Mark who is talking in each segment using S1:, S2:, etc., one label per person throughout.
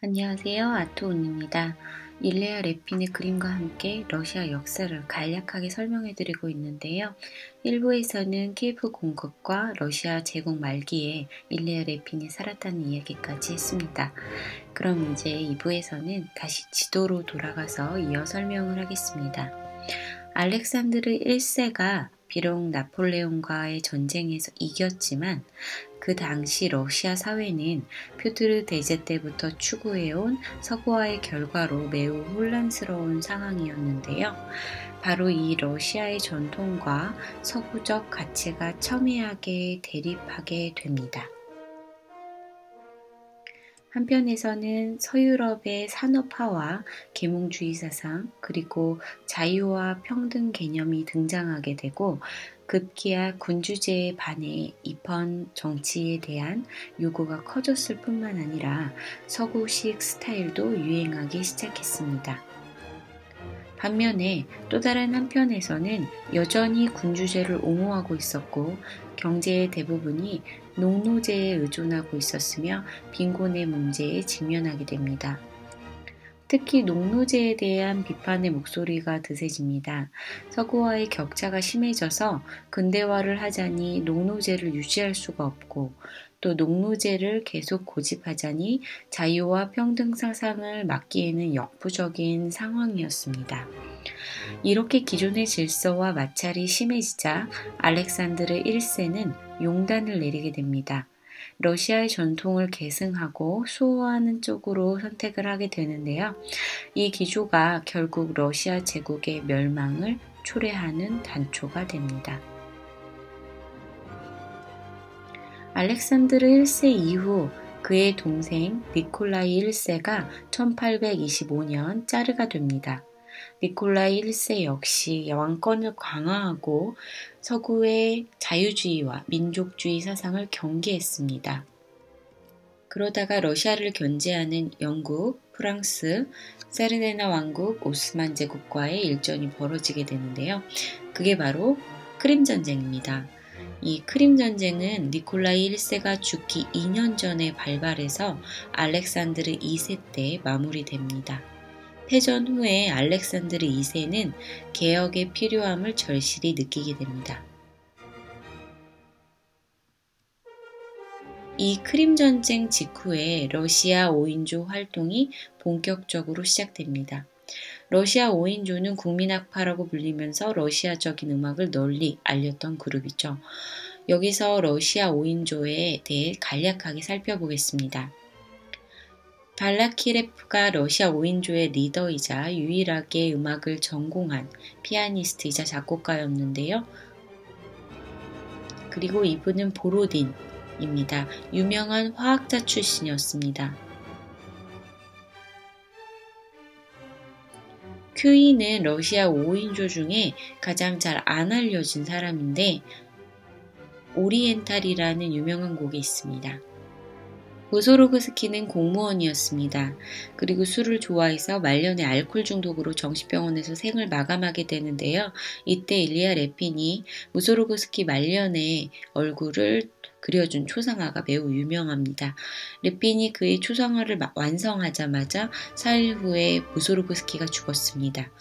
S1: 안녕하세요. 아토온입니다. 일레아 레핀의 그림과 함께 러시아 역사를 간략하게 설명해드리고 있는데요. 1부에서는 키예프 공급과 러시아 제국 말기에 일레아 레핀이 살았다는 이야기까지 했습니다. 그럼 이제 2부에서는 다시 지도로 돌아가서 이어 설명을 하겠습니다. 알렉산드르 1세가 비록 나폴레옹과의 전쟁에서 이겼지만 그 당시 러시아 사회는 퓨트르 대제 때부터 추구해온 서구화의 결과로 매우 혼란스러운 상황이었는데요. 바로 이 러시아의 전통과 서구적 가치가 첨예하게 대립하게 됩니다. 한편에서는 서유럽의 산업화와 계몽주의 사상, 그리고 자유와 평등 개념이 등장하게 되고 급기야 군주제에 반해 입헌 정치에 대한 요구가 커졌을 뿐만 아니라 서구식 스타일도 유행하기 시작했습니다. 반면에 또 다른 한편에서는 여전히 군주제를 옹호하고 있었고 경제의 대부분이 농노제에 의존하고 있었으며 빈곤의 문제에 직면하게 됩니다. 특히 농노제에 대한 비판의 목소리가 드세집니다. 서구와의 격차가 심해져서 근대화를 하자니 농노제를 유지할 수가 없고 또 농노제를 계속 고집하자니 자유와 평등 사상을 막기에는 역부족인 상황이었습니다. 이렇게 기존의 질서와 마찰이 심해지자 알렉산드르 1세는 용단을 내리게 됩니다. 러시아의 전통을 계승하고 수호하는 쪽으로 선택을 하게 되는데요. 이 기조가 결국 러시아 제국의 멸망을 초래하는 단초가 됩니다. 알렉산드르 1세 이후 그의 동생 니콜라이 1세가 1825년 짜르가 됩니다. 니콜라이 1세 역시 왕권을 강화하고 서구의 자유주의와 민족주의 사상을 경계했습니다. 그러다가 러시아를 견제하는 영국, 프랑스, 세르네나 왕국, 오스만 제국과의 일전이 벌어지게 되는데요. 그게 바로 크림 전쟁입니다. 이 크림 전쟁은 니콜라이 1세가 죽기 2년 전에 발발해서 알렉산드르 2세 때 마무리됩니다. 패전 후에 알렉산드르 2세는 개혁의 필요함을 절실히 느끼게 됩니다. 이 크림 전쟁 직후에 러시아 5인조 활동이 본격적으로 시작됩니다. 러시아 5인조는 국민악파라고 불리면서 러시아적인 음악을 널리 알렸던 그룹이죠. 여기서 러시아 5인조에 대해 간략하게 살펴보겠습니다. 발라키레프가 러시아 5인조의 리더이자 유일하게 음악을 전공한 피아니스트이자 작곡가였는데요. 그리고 이분은 보로딘입니다. 유명한 화학자 출신이었습니다. 큐이는 러시아 5인조 중에 가장 잘 안 알려진 사람인데 오리엔탈이라는 유명한 곡이 있습니다. 무소로그스키는 공무원이었습니다. 그리고 술을 좋아해서 말년에 알코올 중독으로 정신병원에서 생을 마감하게 되는데요. 이때 일리아 레핀이 무소로그스키 말년의 얼굴을 그려준 초상화가 매우 유명합니다. 레핀이 그의 초상화를 완성하자마자 4일 후에 무소로그스키가 죽었습니다.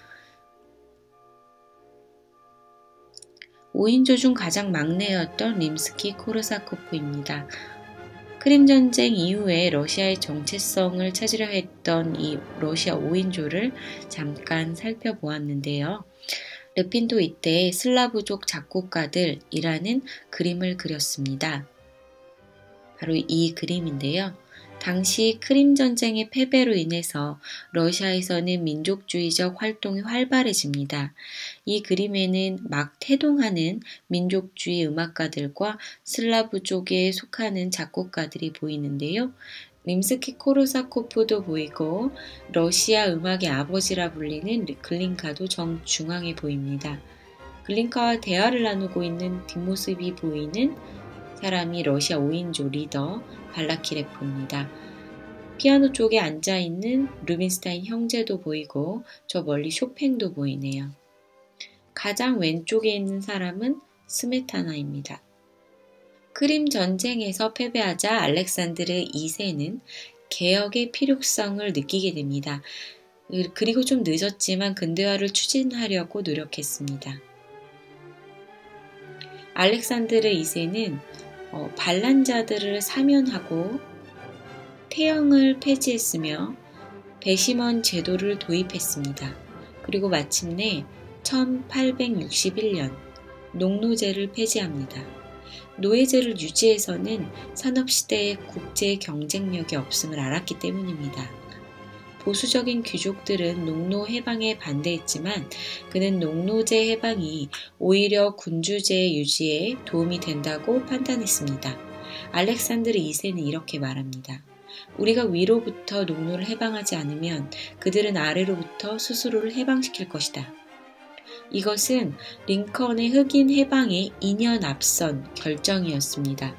S1: 5인조 중 가장 막내였던 림스키 코르사코프입니다. 크림 전쟁 이후에 러시아의 정체성을 찾으려 했던 이 러시아 5인조를 잠깐 살펴보았는데요. 레핀도 이때 슬라브족 작곡가들이라는 그림을 그렸습니다. 바로 이 그림인데요. 당시 크림 전쟁의 패배로 인해서 러시아에서는 민족주의적 활동이 활발해집니다. 이 그림에는 막 태동하는 민족주의 음악가들과 슬라브족에 속하는 작곡가들이 보이는데요. 림스키 코르사코프도 보이고 러시아 음악의 아버지라 불리는 글린카도 정중앙에 보입니다. 글린카와 대화를 나누고 있는 뒷모습이 보이는 사람이 러시아 5인조 리더 발라키레프입니다. 피아노 쪽에 앉아있는 루빈스타인 형제도 보이고 저 멀리 쇼팽도 보이네요. 가장 왼쪽에 있는 사람은 스메타나입니다. 크림 전쟁에서 패배하자 알렉산드르 2세는 개혁의 필요성을 느끼게 됩니다. 그리고 좀 늦었지만 근대화를 추진하려고 노력했습니다. 알렉산드르 2세는 반란자들을 사면하고 태형을 폐지했으며 배심원 제도를 도입했습니다. 그리고 마침내 1861년 농노제를 폐지합니다. 노예제를 유지해서는 산업시대에 국제 경쟁력이 없음을 알았기 때문입니다. 보수적인 귀족들은 농노 해방에 반대했지만 그는 농노제 해방이 오히려 군주제 유지에 도움이 된다고 판단했습니다. 알렉산드르 2세는 이렇게 말합니다. 우리가 위로부터 농노를 해방하지 않으면 그들은 아래로부터 스스로를 해방시킬 것이다. 이것은 링컨의 흑인 해방에 2년 앞선 결정이었습니다.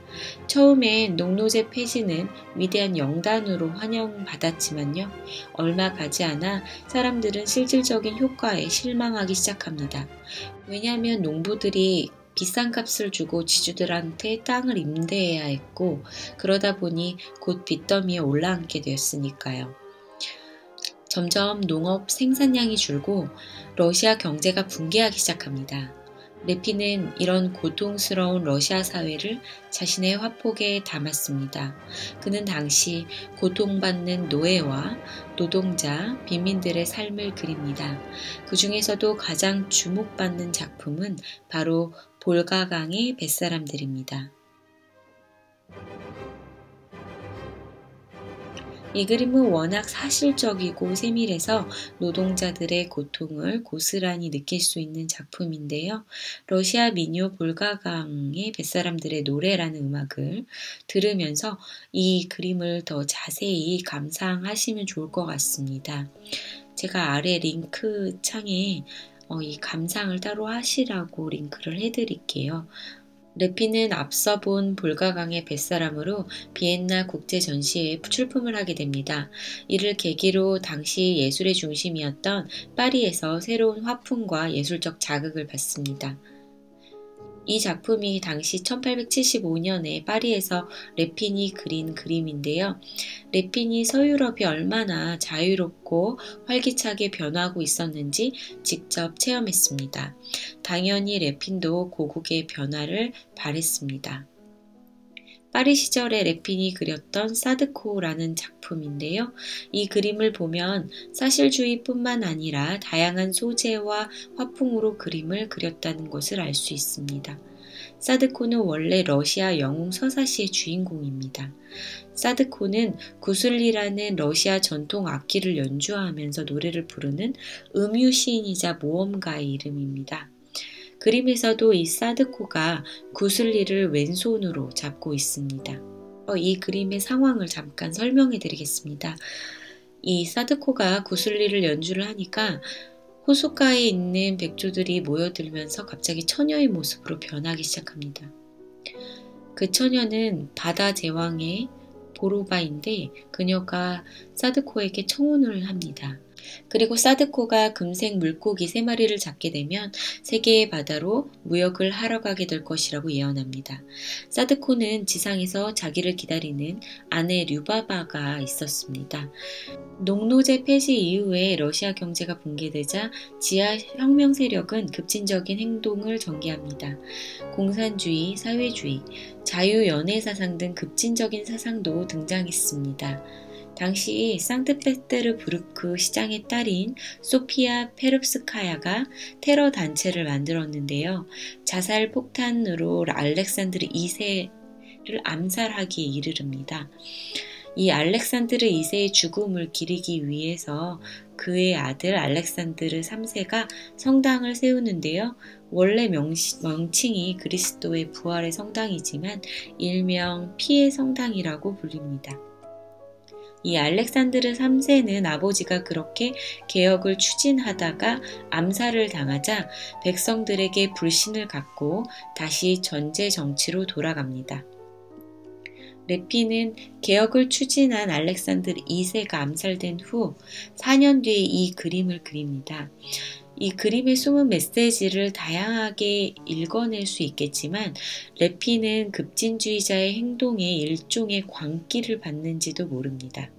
S1: 처음엔 농노제 폐지는 위대한 영단으로 환영받았지만요. 얼마 가지 않아 사람들은 실질적인 효과에 실망하기 시작합니다. 왜냐하면 농부들이 비싼 값을 주고 지주들한테 땅을 임대해야 했고 그러다 보니 곧 빚더미에 올라앉게 되었으니까요. 점점 농업 생산량이 줄고 러시아 경제가 붕괴하기 시작합니다. 레피는 이런 고통스러운 러시아 사회를 자신의 화폭에 담았습니다. 그는 당시 고통받는 노예와 노동자, 빈민들의 삶을 그립니다. 그 중에서도 가장 주목받는 작품은 바로 볼가강의 뱃사람들입니다. 이 그림은 워낙 사실적이고 세밀해서 노동자들의 고통을 고스란히 느낄 수 있는 작품인데요. 러시아 민요 볼가강의 뱃사람들의 노래라는 음악을 들으면서 이 그림을 더 자세히 감상하시면 좋을 것 같습니다. 제가 아래 링크 창에 이 감상을 따로 하시라고 링크를 해드릴게요. 레피는 앞서 본 볼가강의 뱃사람으로 비엔나 국제전시회에 출품을 하게 됩니다. 이를 계기로 당시 예술의 중심이었던 파리에서 새로운 화풍과 예술적 자극을 받습니다. 이 작품이 당시 1875년에 파리에서 레핀이 그린 그림인데요. 레핀이 서유럽이 얼마나 자유롭고 활기차게 변화하고 있었는지 직접 체험했습니다. 당연히 레핀도 고국의 변화를 바랬습니다. 파리 시절에 레핀이 그렸던 사드코라는 작품인데요. 이 그림을 보면 사실주의뿐만 아니라 다양한 소재와 화풍으로 그림을 그렸다는 것을 알 수 있습니다. 사드코는 원래 러시아 영웅 서사시의 주인공입니다. 사드코는 구슬리라는 러시아 전통 악기를 연주하면서 노래를 부르는 음유 시인이자 모험가의 이름입니다. 그림에서도 이 사드코가 구슬리를 왼손으로 잡고 있습니다. 이 그림의 상황을 잠깐 설명해 드리겠습니다. 이 사드코가 구슬리를 연주를 하니까 호숫가에 있는 백조들이 모여들면서 갑자기 처녀의 모습으로 변하기 시작합니다. 그 처녀는 바다 제왕의 보로바인데 그녀가 사드코에게 청혼을 합니다. 그리고 사드코가 금색 물고기 3마리를 잡게 되면 세계의 바다로 무역을 하러 가게 될 것이라고 예언합니다. 사드코는 지상에서 자기를 기다리는 아내 류바바가 있었습니다. 농노제 폐지 이후에 러시아 경제가 붕괴되자 지하 혁명 세력은 급진적인 행동을 전개합니다. 공산주의, 사회주의, 자유연애 사상 등 급진적인 사상도 등장했습니다. 당시 상트페테르부르크 시장의 딸인 소피아 페롭스카야가 테러 단체를 만들었는데요. 자살 폭탄으로 알렉산드르 2세를 암살하기에 이르릅니다. 이 알렉산드르 2세의 죽음을 기리기 위해서 그의 아들 알렉산드르 3세가 성당을 세우는데요. 원래 명칭이 그리스도의 부활의 성당이지만 일명 피의 성당이라고 불립니다. 이 알렉산드르 3세는 아버지가 그렇게 개혁을 추진하다가 암살을 당하자 백성들에게 불신을 갖고 다시 전제 정치로 돌아갑니다. 레피는 개혁을 추진한 알렉산드르 2세가 암살된 후 4년 뒤에 이 그림을 그립니다. 이 그림의 숨은 메시지를 다양하게 읽어낼 수 있겠지만 레피는 급진주의자의 행동에 일종의 광기를 받는지도 모릅니다.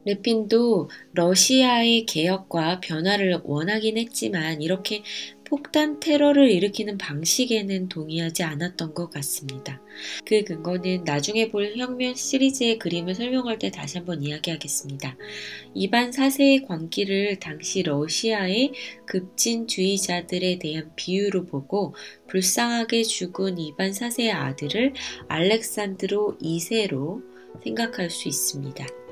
S1: 레핀도 러시아의 개혁과 변화를 원하긴 했지만 이렇게 폭탄 테러를 일으키는 방식에는 동의하지 않았던 것 같습니다. 그 근거는 나중에 볼 혁명 시리즈의 그림을 설명할 때 다시 한번 이야기하겠습니다. 이반 4세의 광기를 당시 러시아의 급진주의자들에 대한 비유로 보고 불쌍하게 죽은 이반 4세의 아들을 알렉산드로 2세로 생각할 수 있습니다.